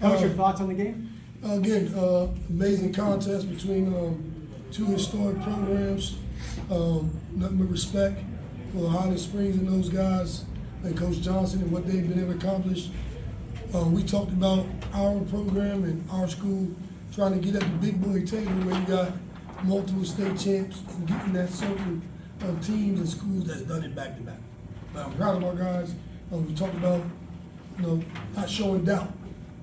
Coach, your thoughts on the game? Again, amazing contest between two historic programs. Nothing but respect for Highland Springs and those guys and Coach Johnson and what they've been able to accomplish. We talked about our program and our school trying to get at the big boy table where you got multiple state champs and getting that circle of teams and schools that's done it back to back. But I'm proud of our guys. We talked about, not showing doubt.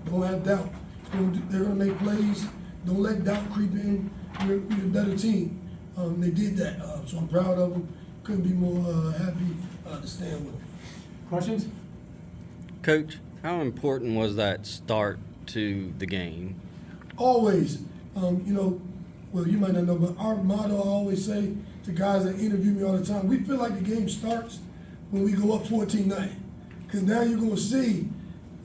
Don't have doubt. They're going to make plays. Don't let doubt creep in. We're a better team. They did that, so I'm proud of them. Couldn't be more happy to stand with them. Questions? Coach, how important was that start to the game? Always, well, you might not know, but our motto I always say to guys that interview me all the time, we feel like the game starts when we go up 14-9. Because now you're going to see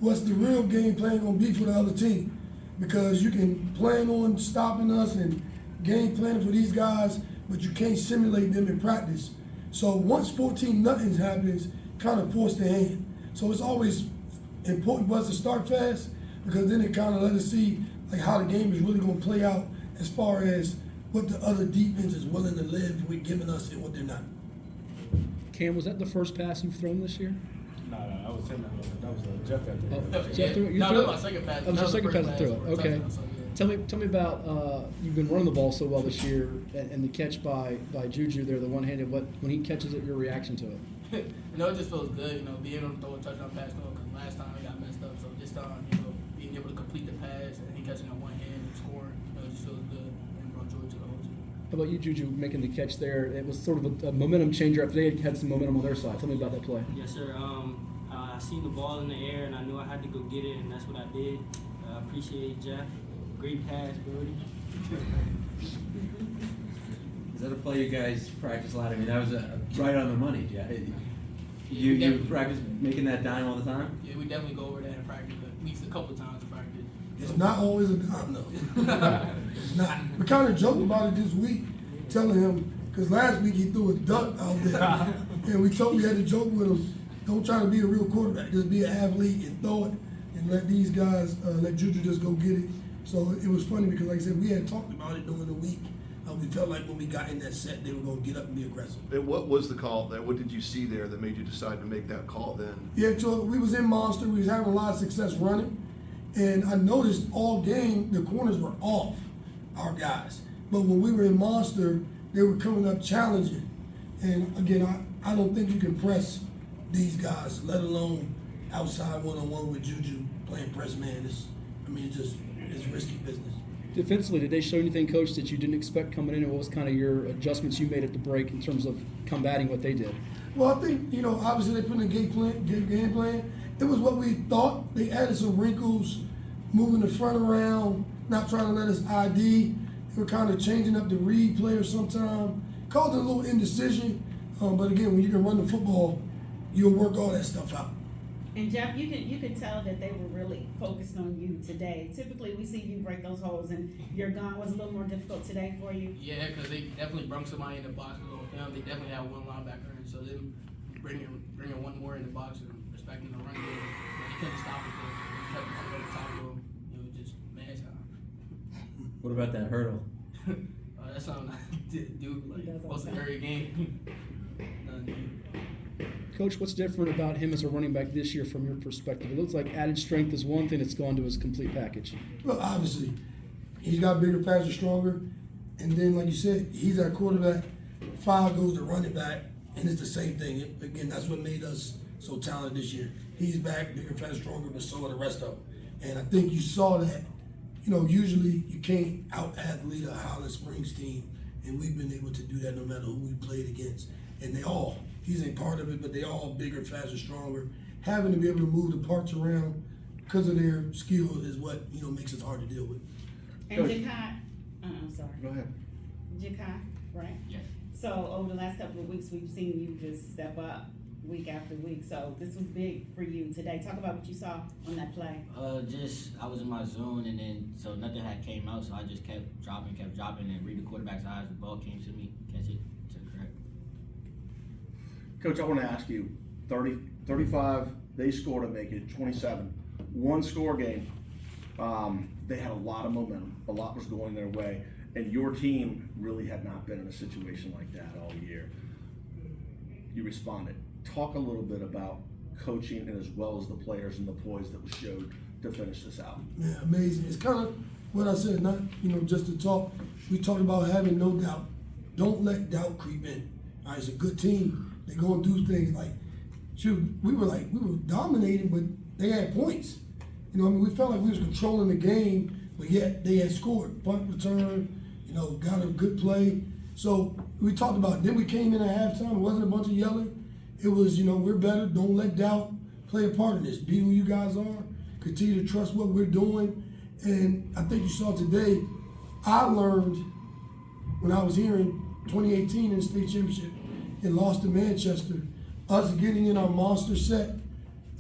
what's the real game plan going to be for the other team. Because you can plan on stopping us and game planning for these guys, but you can't simulate them in practice. So once 14-0 happens, kind of force their hand. So it's always important for us to start fast, because then it kind of let us see like how the game is really going to play out as far as what the other defense is willing to live with giving us and what they're not. Cam, was that the first pass you've thrown this year? No, I was saying that was Jeff that threw. Oh, Jeff threw it? You threw No, it? my second pass. That was your second pass to throw it. Okay. Touchdown, so, yeah. Tell me about you've been running the ball so well this year, and the catch by Juju there, the one-handed. When he catches it, your reaction to it? It just feels good, being able to throw a touchdown pass to him, because last time he got messed up. So this time, being able to complete the pass and he catching it one hand and scoring, it just feels good and brought joy to the whole team. How about you, Juju, making the catch there? It was sort of a momentum changer after they had some momentum on their side. Tell me about that play. Yes, sir. I seen the ball in the air, and I knew I had to go get it, and that's what I did. I appreciate Jeff. Great pass, Brody. Is that a play you guys practice a lot? I mean, that was right on the money, Jeff. You practice making that dime all the time? Yeah, we definitely go over that in practice, at least a couple times in practice. It's not always a dime, though. It's not. We kind of joked about it this week, telling him, because last week he threw a duck out there, and we had to joke with him, don't try to be a real quarterback, just be an athlete and throw it, and let these guys, let Juju just go get it. So it was funny because, like I said, we had talked about it during the week. We felt like when we got in that set, they were going to get up and be aggressive. And what was the call there? What did you see there that made you decide to make that call then? Yeah, so we was in Monster. We was having a lot of success running. And I noticed all game the corners were off, our guys. But when we were in Monster, they were coming up challenging. And again, I don't think you can press these guys, let alone outside one-on-one with Juju playing press man. It's risky business. Defensively, did they show anything, Coach, that you didn't expect coming in, and what was kind of your adjustments you made at the break in terms of combating what they did? Well, I think, obviously they put in a game plan. It was what we thought. They added some wrinkles, moving the front around, not trying to let us ID. They were kind of changing up the read players sometime. Caused a little indecision, but again, when you can run the football, you'll work all that stuff out. And Jeff, you could tell that they were really focused on you today. Typically, we see you break those holes, and your gun was a little more difficult today for you. Yeah, because they definitely brung somebody in the box with on film. They definitely had one linebacker, and so them bringing one more in the box and respecting the run game. They couldn't stop it. They kept coming over the top of them. It was just mad time. What about that hurdle? That's something I do most of every game. Coach, what's different about him as a running back this year from your perspective? It looks like added strength is one thing that's gone to his complete package. Well, obviously, he's got bigger, faster, stronger. And then, like you said, he's our quarterback. 5 goes to running back, and it's the same thing. Again, that's what made us so talented this year. He's back, bigger, faster, stronger, but so are the rest of them. And I think you saw that, usually you can't out-athlete a Highland Springs team, and we've been able to do that no matter who we played against. And he's a part of it, but they all bigger, faster, stronger. Having to be able to move the parts around because of their skill is what, makes it hard to deal with. And Jakai, I'm sorry. Go ahead. Jakai, right? Yes. So over the last couple of weeks, we've seen you just step up week after week. So this was big for you today. Talk about what you saw on that play. I was in my zone, and then so nothing had came out, so I just kept dropping, and read the quarterback's eyes. The ball came to me, catch it to the correct. Coach, I want to ask you, 35, they scored to make it 27. One score game. They had a lot of momentum. A lot was going their way. And your team really had not been in a situation like that all year. You responded. Talk a little bit about coaching and as well as the players and the poise that was showed to finish this out. Man, amazing. It's kind of what I said, not, just to talk. We talked about having no doubt. Don't let doubt creep in. All right, it's a good team. They're going to do things like, shoot, we were dominating, but they had points. We felt like we was controlling the game, but yet they had scored. Punt return, got a good play. So we talked about it. Then we came in at halftime. It wasn't a bunch of yelling. It was, we're better. Don't let doubt play a part in this. Be who you guys are. Continue to trust what we're doing. And I think you saw today, I learned when I was here in 2018 in the state championship and lost to Manchester, us getting in our monster set,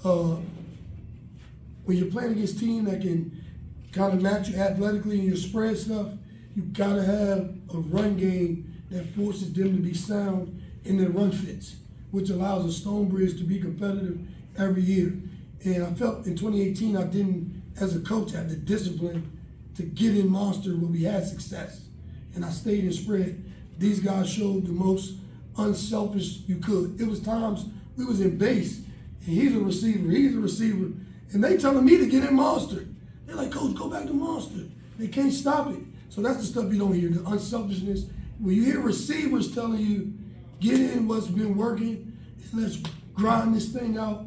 when you're playing against a team that can kind of match you athletically in your spread stuff, you gotta have a run game that forces them to be sound in their run fits, which allows a Stonebridge to be competitive every year. And I felt in 2018 I didn't, as a coach, have the discipline to get in monster when we had success. And I stayed in spread. These guys showed the most unselfish you could. It was times we was in base, and he's a receiver, and they telling me to get in monster. They're like, Coach, go back to monster. They can't stop it. So that's the stuff you don't hear, the unselfishness. When you hear receivers telling you, get in what's been working, and let's grind this thing out,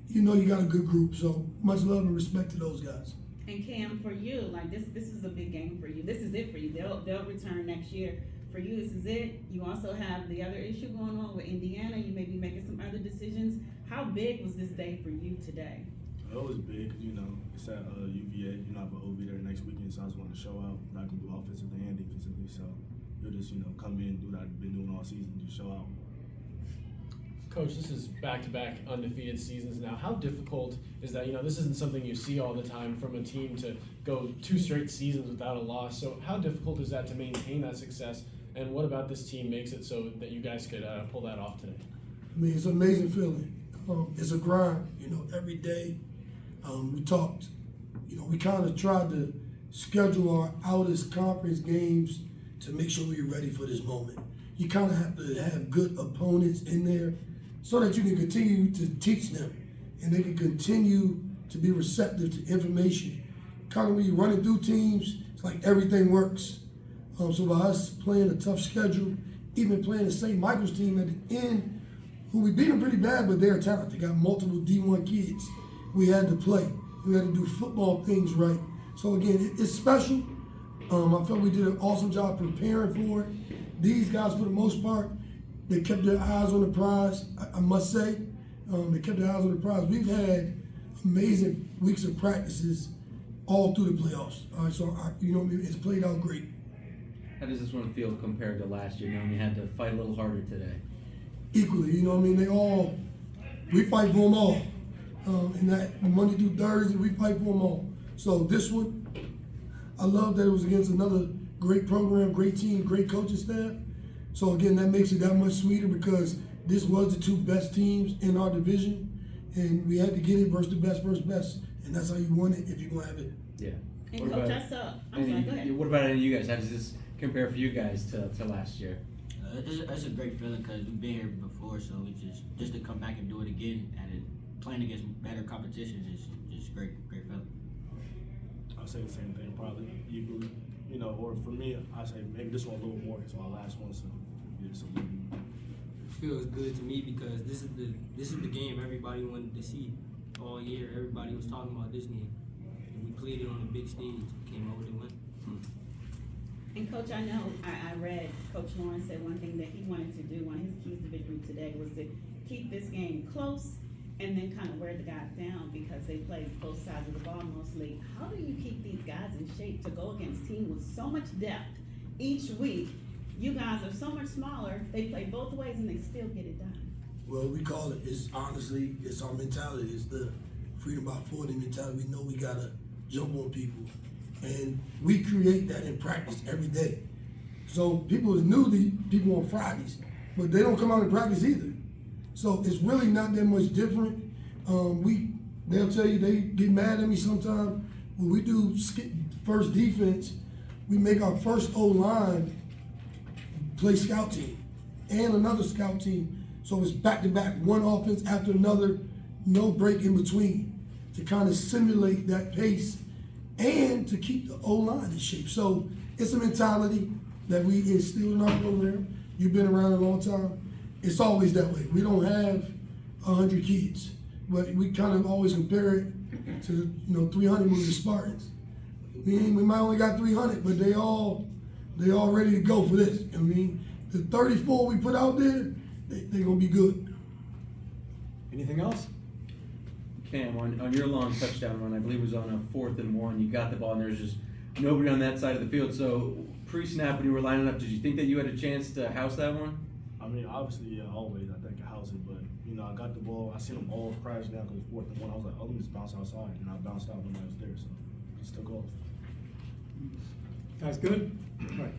you got a good group. So much love and respect to those guys. And Cam, for you, this is a big game for you. This is it for you. They'll return next year. For you, this is it. You also have the other issue going on with Indiana. You may be making some other decisions. How big was this day for you today? It was big, it's at UVA. I have an OB there next weekend, so I just wanted to show out what I can do offensively and defensively. So you'll just, come in, do what I've been doing all season, just show out. Coach, this is back-to-back undefeated seasons now. How difficult is that? This isn't something you see all the time from a team to go 2 straight seasons without a loss. So how difficult is that to maintain that success? And what about this team makes it so that you guys could pull that off today? It's an amazing feeling. It's a grind, every day. We talked, we kind of tried to schedule our outest conference games to make sure we were ready for this moment. You kind of have to have good opponents in there so that you can continue to teach them and they can continue to be receptive to information. Kind of when you're running through teams, it's like everything works. So by us playing a tough schedule, even playing the St. Michael's team at the end, who we beat them pretty bad, but they're talented. They got multiple D1 kids. We had to play. We had to do football things right. So again, it's special. I felt we did an awesome job preparing for it. These guys, for the most part, they kept their eyes on the prize, I must say. They kept their eyes on the prize. We've had amazing weeks of practices all through the playoffs. All right, so it's played out great. How does this one feel compared to last year, knowing you had to fight a little harder today? Equally, we fight for them all. And that Monday through Thursday, we fight for them all. So this one, I love that it was against another great program, great team, great coaching staff. So again, that makes it that much sweeter because this was the 2 best teams in our division, and we had to get it versus the best, and that's how you won it if you're gonna have it. Yeah. And What Coach, about- I saw. I'm sorry, go ahead. What about any of you guys? How does this compare for you guys to last year? It's a great feeling because we've been here before, so it's just to come back and do it again and playing against better competition is just great feeling. I'll say the same thing, probably equally, or for me, I say maybe this one a little more. It's my last one, so yeah, so maybe. Feels good to me because this is the game everybody wanted to see all year. Everybody was talking about this game, and we played it on the big stage. Came out with a win. And Coach, I know, I read Coach Lawrence said one thing that he wanted to do, one of his keys to victory today was to keep this game close and then kind of wear the guys down because they played both sides of the ball mostly. How do you keep these guys in shape to go against teams with so much depth each week? You guys are so much smaller, they play both ways and they still get it done. Well, we call it, it's our mentality. It's the freedom by 40 mentality. We know we gotta jump on people. And we create that in practice every day. So people is new to people on Fridays, but they don't come out and practice either. So it's really not that much different. They'll tell you they get mad at me sometimes, when we do first defense, we make our first O-line play scout team and another scout team. So it's back-to-back, one offense after another, no break in between, to kind of simulate that pace and to keep the O-line in shape. So it's a mentality that we instill in our program. You've been around a long time. It's always that way. We don't have 100 kids, but we kind of always compare it to 300 movie Spartans. We might only got 300, but they all ready to go for this. I mean, the 34 we put out there, they gonna be good. Anything else? Cam, on your long touchdown run, I believe it was on a 4th and 1, you got the ball and there's just nobody on that side of the field. So pre-snap when you were lining up, did you think that you had a chance to house that one? I mean, obviously, yeah, always I think I house it, but I got the ball. I seen them all crash down because 4th and 1. I was like, oh, let me just bounce outside, and I bounced out when I was there, so just took off. Guys, good? All right.